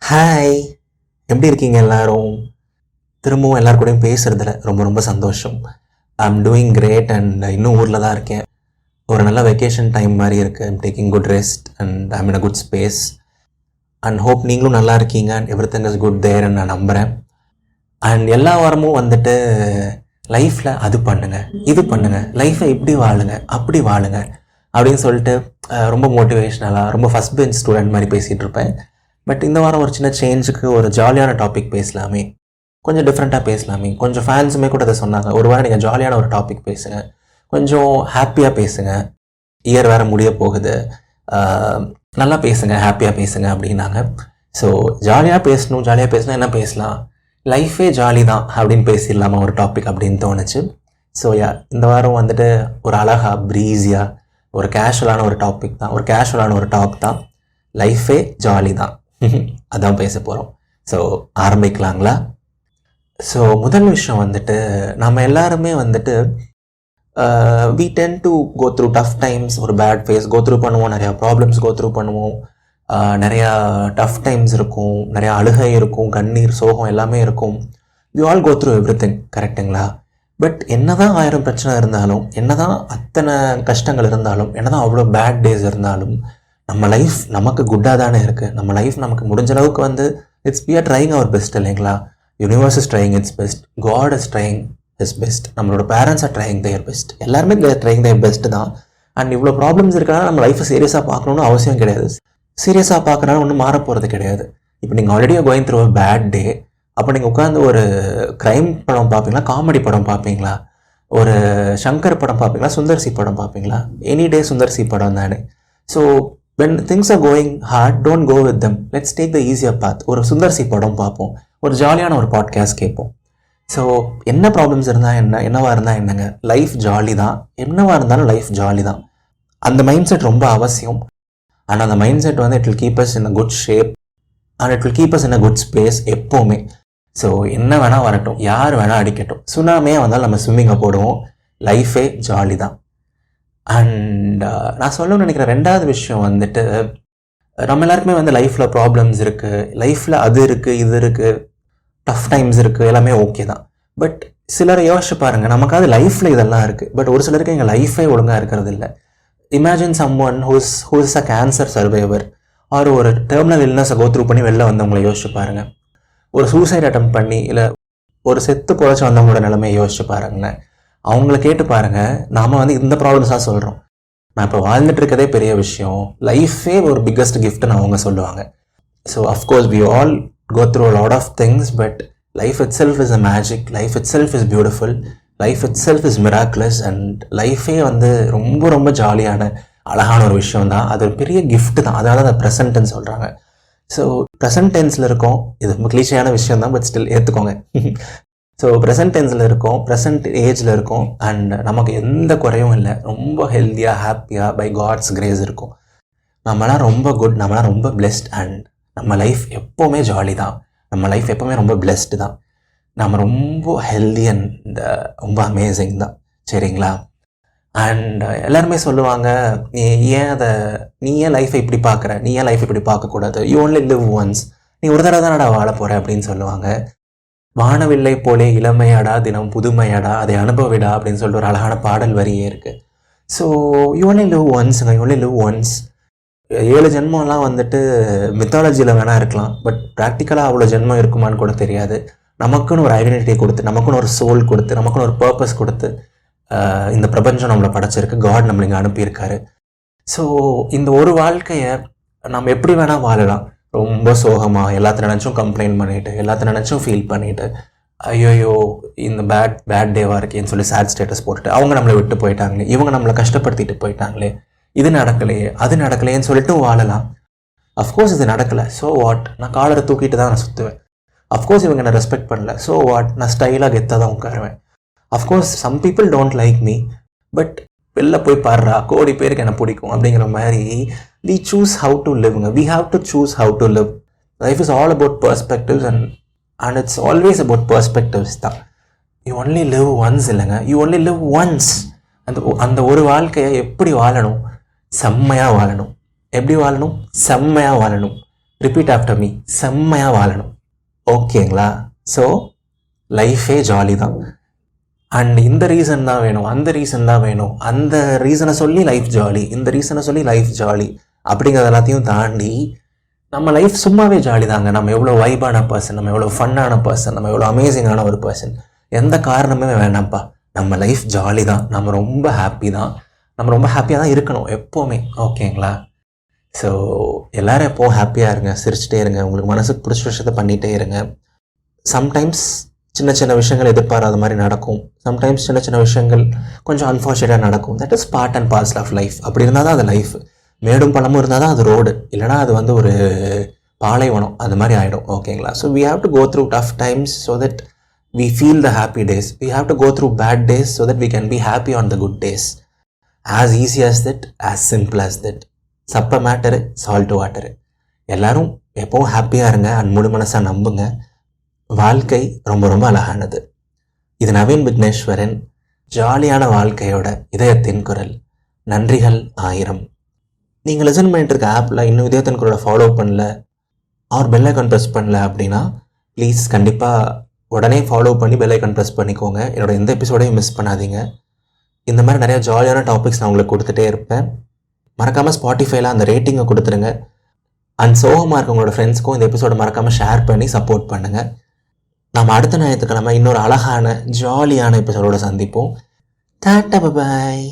Hi, எப்படி இருக்கீங்க எல்லாரும்? திரும்பவும் எல்லார் கூடயும் பேசுறதுல ரொம்ப ரொம்ப சந்தோஷம். ஐ அம் டூயிங் கிரேட் அண்ட் இன்னும் ஊரில் தான் இருக்கேன். ஒரு நல்ல வெக்கேஷன் டைம் மாதிரி இருக்குது. I'm taking good rest and I'm in a good space and hope நீங்களும் நல்லா இருக்கீங்க and everything is good தேர்ன்னு நான் நம்புகிறேன். அண்ட் எல்லா வாரமும் வந்துட்டு லைஃப்பில் அது பண்ணுங்கள், இது பண்ணுங்கள், லைஃப்பை இப்படி வாழுங்க, அப்படி வாழுங்க அப்படின்னு சொல்லிட்டு ரொம்ப மோட்டிவேஷ்னலாக ரொம்ப ஃபஸ்ட் பெஞ்ச் ஸ்டூடெண்ட் மாதிரி பேசிகிட்டு இருப்பேன். பட் இந்த வாரம் ஒரு சின்ன சேஞ்சுக்கு ஒரு ஜாலியான டாபிக் பேசலாமே, கொஞ்சம் டிஃப்ரெண்ட்டாக பேசலாமே. கொஞ்சம் ஃபேன்ஸுமே கூட அதை சொன்னாங்க, ஒரு வாரம் நீங்கள் ஜாலியான ஒரு டாபிக் பேசுங்க, கொஞ்சம் ஹாப்பியாக பேசுங்க, இயர் வேறு முடிய போகுது, நல்லா பேசுங்க, ஹாப்பியாக பேசுங்க அப்படின்னாங்க. ஸோ ஜாலியாக பேசணும் என்ன பேசலாம், லைஃபே ஜாலி தான் அப்படின்னு பேசிடலாமா ஒரு டாபிக் அப்படின்னு தோணுச்சு. ஸோ இந்த வாரம் வந்துட்டு ஒரு அழகாக ப்ரீஸியாக ஒரு கேஷுவலான ஒரு டாபிக் தான், ஒரு கேஷுவலான ஒரு டாக் தான், லைஃபே ஜாலி தான் அதான் பேச போகிறோம். ஸோ ஆரம்பிக்கலாங்களா? ஸோ முதல் விஷயம் வந்துட்டு நம்ம எல்லாருமே வந்துட்டு we tend to go through tough times, ஒரு பேட் ஃபேஸ் கோ த்ரூ பண்ணுவோம், நிறையா ப்ராப்ளம்ஸ் கோ த்ரூ பண்ணுவோம், நிறையா டஃப் டைம்ஸ் இருக்கும், நிறையா அழுகை இருக்கும், கண்ணீர் சோகம் எல்லாமே இருக்கும். we all go through everything, கரெக்டுங்களா? பட் என்ன தான் 1000 பிரச்சனை இருந்தாலும், என்ன தான் அத்தனை கஷ்டங்கள் இருந்தாலும், என்ன தான் அவ்வளோ பேட் டேஸ் இருந்தாலும், நம்ம லைஃப் நமக்கு குட்டாக தானே இருக்குது. நம்ம லைஃப் நமக்கு முடிஞ்ச அளவுக்கு வந்து we are trying our best இல்லைங்களா? Universe is trying its best, God is trying is best, நம்மளோட parents are trying their best, எல்லாருமே ட்ரைங் தேர் பெஸ்ட் தான். அண்ட் இவ்வளோ ப்ராப்ளம்ஸ் இருக்கனால நம்ம லைஃப்பை சீரியஸாக பார்க்கணுன்னு அவசியம் கிடையாது. சீரியஸாக பார்க்குறனால ஒன்றும் மாற போகிறது கிடையாது. இப்போ நீங்கள் already going through a bad day, அப்போ நீங்கள் உட்காந்து ஒரு க்ரைம் படம் பார்ப்பீங்களா, காமெடி படம் பார்ப்பீங்களா, ஒரு சங்கர் படம் பார்ப்பீங்களா, சுந்தர்சி படம் பார்ப்பீங்களா? எனி டே சுந்தர்சி படம் தானே. So when things are going hard, don't go with them, let's take the easier path. ஒரு சுந்தர்சி படம் பார்ப்போம், ஒரு ஜாலியான ஒரு பாட்காஸ்ட் கேட்போம். ஸோ என்ன ப்ராப்ளம்ஸ் இருந்தால் என்னவாக இருந்தால் என்னங்க, லைஃப் ஜாலி தான், என்னவாக இருந்தாலும் லைஃப் ஜாலி தான். அந்த மைண்ட் செட் ரொம்ப அவசியம். ஆனால் அந்த மைண்ட் செட் வந்து it will keep as in a good shape and it will keep as in a good space எப்போவுமே. ஸோ என்ன வேணால் வரட்டும், யார் வேணால் அடிக்கட்டும், சுனாமே வந்தாலும் நம்ம ஸ்விம்மிங்கை போடுவோம், லைஃபே ஜாலி தான். அண்ட் நான் சொல்லணும்னு நினைக்கிற ரெண்டாவது விஷயம் வந்துட்டு, நம்ம எல்லாருக்குமே வந்து லைஃப்பில் ப்ராப்ளம்ஸ் இருக்குது, லைஃப்பில் அது இருக்குது, இது இருக்குது, டஃப் டைம்ஸ் இருக்குது, எல்லாமே ஓகே தான். பட் சிலரை யோசிச்சு பாருங்கள், நமக்காவது லைஃப்பில் இதெல்லாம் இருக்குது, பட் ஒரு சிலருக்கு எங்கள் லைஃபே ஒழுங்காக இருக்கிறது இல்லை. Imagine someone who's a cancer survivor or ஒரு டெர்மினல் இல்னஸை கோ த்ரூ பண்ணி வெளில வந்தவங்களை யோசிச்சு பாருங்கள். ஒரு சூசைட் அட்டெம்ப்ட் பண்ணி இல்லை ஒரு செத்து பொழைச்சி வந்தவங்களோட நிலைமையை யோசிச்சு பாருங்களேன். அவங்கள கேட்டு பாருங்கள், நாம் வந்து இந்த ப்ராப்ளம்ஸாக சொல்கிறோம், நான் இப்போ வாழ்ந்துட்டு இருக்கதே பெரிய விஷயம், லைஃபே ஒரு பிக்கஸ்ட் கிஃப்ட்னு அவங்க சொல்லுவாங்க. So of course we all go through a lot of things, but life itself is a magic, life itself is beautiful, life itself is miraculous, and லைஃபே வந்து ரொம்ப ரொம்ப ஜாலியான அழகான ஒரு விஷயம் தான். அது ஒரு பெரிய கிஃப்ட் தான். அதனால அதை ப்ரெசன்ட் டென்ஸ் சொல்கிறாங்க. ஸோ ப்ரெசன்ட் டென்ஸில் இருக்கோம், இது ரொம்ப கிளீஷியான விஷயம் தான், பட் ஸ்டில் ஏற்றுக்கோங்க. ஸோ ப்ரெசன்ட் டென்ஸில் இருக்கோம், ப்ரெசன்ட் ஏஜில் இருக்கோம், அண்ட் நமக்கு எந்த குறையும் இல்லை, ரொம்ப ஹெல்த்தியாக ஹாப்பியாக பை காட்ஸ் கிரேஸ் இருக்கும். நம்மளாம் ரொம்ப குட், நம்மளாம் ரொம்ப பிளெஸ்ட், அண்ட் நம்ம லைஃப் எப்போவுமே ஜாலி தான், நம்ம லைஃப் எப்போவுமே ரொம்ப பிளெஸ்டு தான், நம்ம ரொம்ப ஹெல்தி அண்ட் ரொம்ப அமேசிங் தான், சரிங்களா? அண்ட் எல்லாருமே சொல்லுவாங்க, நீ ஏன் லைஃப்பை இப்படி பார்க்குற, நீ ஏன் லைஃப் இப்படி பார்க்கக்கூடாது, யூ ஒன்லி லிவ் ஒன்ஸ், நீ ஒரு தடவை தானடா வாழ போகிற அப்படின்னு சொல்லுவாங்க. வானவில்லை போலே இளமையாடா, தினம் புதுமையாடா, அதை அனுபவிடா அப்படின்னு சொல்லிட்டு ஒரு அழகான பாடல் வரியே இருக்குது. ஸோ யூ ஒன்லி லிவ் ஒன்ஸுங்க, யூ ஒன்லி லிவ் ஒன்ஸ். 7 ஜென்மம்லாம் வந்துட்டு மித்தாலஜியில் வேணா இருக்கலாம், பட் ப்ராக்டிக்கலாக அவ்வளோ ஜென்மம் இருக்குமான்னு கூட தெரியாது. நமக்குன்னு ஒரு ஐடென்டிட்டி கொடுத்து, நமக்குன்னு ஒரு சோல் கொடுத்து, நமக்குன்னு ஒரு பர்பஸ் கொடுத்து இந்த பிரபஞ்சம் நம்மளை படைச்சிருக்கு, காட் நம்மளை இங்கே அனுப்பியிருக்காரு. ஸோ இந்த ஒரு வாழ்க்கையை நம்ம எப்படி வேணால் வாழலாம். ரொம்ப சோகமாக எல்லாத்த நினச்சும் கம்ப்ளைண்ட் பண்ணிவிட்டு, எல்லாத்த நினச்சும் ஃபீல் பண்ணிவிட்டு, ஐயோயோ இந்த பேட் டேவாக இருக்கேன்னு சொல்லி சேட் ஸ்டேட்டஸ் போட்டுட்டு, அவங்க நம்மளை விட்டு போயிட்டாங்களே, இவங்க நம்மளை கஷ்டப்படுத்திட்டு போயிட்டாங்களே, இது நடக்கலையே அது நடக்கலையேன்னு சொல்லிட்டு வாழலாம். அஃப்கோர்ஸ் இது நடக்கலை, ஸோ வாட், நான் காலரை தூக்கிட்டு தான் நான் சுற்றுவேன். அஃப்கோர்ஸ் இவங்க நான் ரெஸ்பெக்ட் பண்ணல, ஸோ வாட், நான் ஸ்டைலாக கெத்தாக தான் உட்காருவேன். Of course some people don't like me, but வெளில போய் பாடுறா, கோடி பேருக்கு என்ன பிடிக்கும் அப்படிங்கிற மாதிரி we choose how to live. We have to choose how to live. Life is all about perspectives, and it's always about perspectives தான். You only live once இல்லைங்க, you only live once. அந்த ஒரு வாழ்க்கையை எப்படி வாழணும், செம்மையாக வாழணும். எப்படி வாழணும், செம்மையாக வாழணும். ரிப்பீட் ஆஃப்டர் மீ, செம்மையாக வாழணும். ஓகேங்களா? ஸோ லைஃபே ஜாலி தான். அண்ட் இந்த ரீசன் தான் வேணும், அந்த ரீசன் தான் வேணும், அந்த ரீசனை சொல்லி லைஃப் ஜாலி, இந்த ரீசனை சொல்லி லைஃப் ஜாலி அப்படிங்கிறது எல்லாத்தையும் தாண்டி நம்ம லைஃப் சும்மாவே ஜாலி தாங்க. நம்ம எவ்வளோ வைபான பர்சன், நம்ம எவ்வளோ ஃபன்னான பர்சன், நம்ம எவ்வளோ அமேசிங்கான ஒரு பர்சன், எந்த காரணமே வேணாம்ப்பா. நம்ம லைஃப் ஜாலி தான், நம்ம ரொம்ப ஹாப்பி தான், நம்ம ரொம்ப ஹாப்பியாக தான் இருக்கணும் எப்போவுமே. ஓகேங்களா? ஸோ எல்லோரும் எப்போவும் ஹாப்பியாக இருங்க, சிரிச்சிட்டே இருங்க, உங்களுக்கு மனசுக்கு பிடிச்ச விஷயத்த பண்ணிகிட்டே இருங்க. சம்டைம்ஸ் சின்ன சின்ன விஷயங்கள் எதிர்பாராத மாதிரி நடக்கும், சம்டைம்ஸ் சின்ன சின்ன விஷயங்கள் கொஞ்சம் அன்ஃபார்ச்சுனேட்டாக நடக்கும். That is part and parcel of life. அப்படி இருந்தால் தான் அது லைஃப். மேடும் பழமும் இருந்தால் தான் அது ரோடு, இல்லைனா அது வந்து ஒரு பாலைவனம், அது மாதிரி ஆகிடும். ஓகேங்களா? So we have to go through tough times so that we feel the happy days. We have to go through bad days so that we can be happy on the good days. As easy as that, as simple as that. சப்ப matter, salt water. எல்லோரும் எப்போவும் ஹாப்பியாக இருங்க and முழு மனசாக நம்புங்க. வாழ்க்கை ரொம்ப ரொம்ப அழகானது. இது நவீன் விக்னேஸ்வரன், ஜாலியான வாழ்க்கையோட இதயத்தின் குரல். நன்றிகள் 1000. நீங்கள் லிசன் பண்ணிட்டு இருக்க ஆப்பில் இன்னும் இதயத்தின் குரலை ஃபாலோ பண்ணல ஆர் பெல் ஐக்கான் ப்ரெஸ் பண்ணல அப்படின்னா ப்ளீஸ் கண்டிப்பாக உடனே ஃபாலோ பண்ணி பெல் ஐக்கான் ப்ரெஸ் பண்ணிக்கோங்க. என்னோட எந்த எபிசோடையும் மிஸ் பண்ணாதீங்க. இந்த மாதிரி நிறையா ஜாலியான டாபிக்ஸ் நான் உங்களுக்கு கொடுத்துட்டே இருப்பேன். மறக்காமல் ஸ்பாட்டிஃபைல அந்த ரேட்டிங்கை கொடுத்துருங்க. அண்ட் சோகமாக இருக்கவங்களோட ஃப்ரெண்ட்ஸ்க்கும் இந்த எபிசோடை மறக்காமல் ஷேர் பண்ணி சப்போர்ட் பண்ணுங்கள். நம்ம அடுத்த ஞாயிற்றுக்கிழமை இன்னொரு அழகான ஜாலியான எபிசோடோட சந்திப்போம். டாட்டா, பாய்.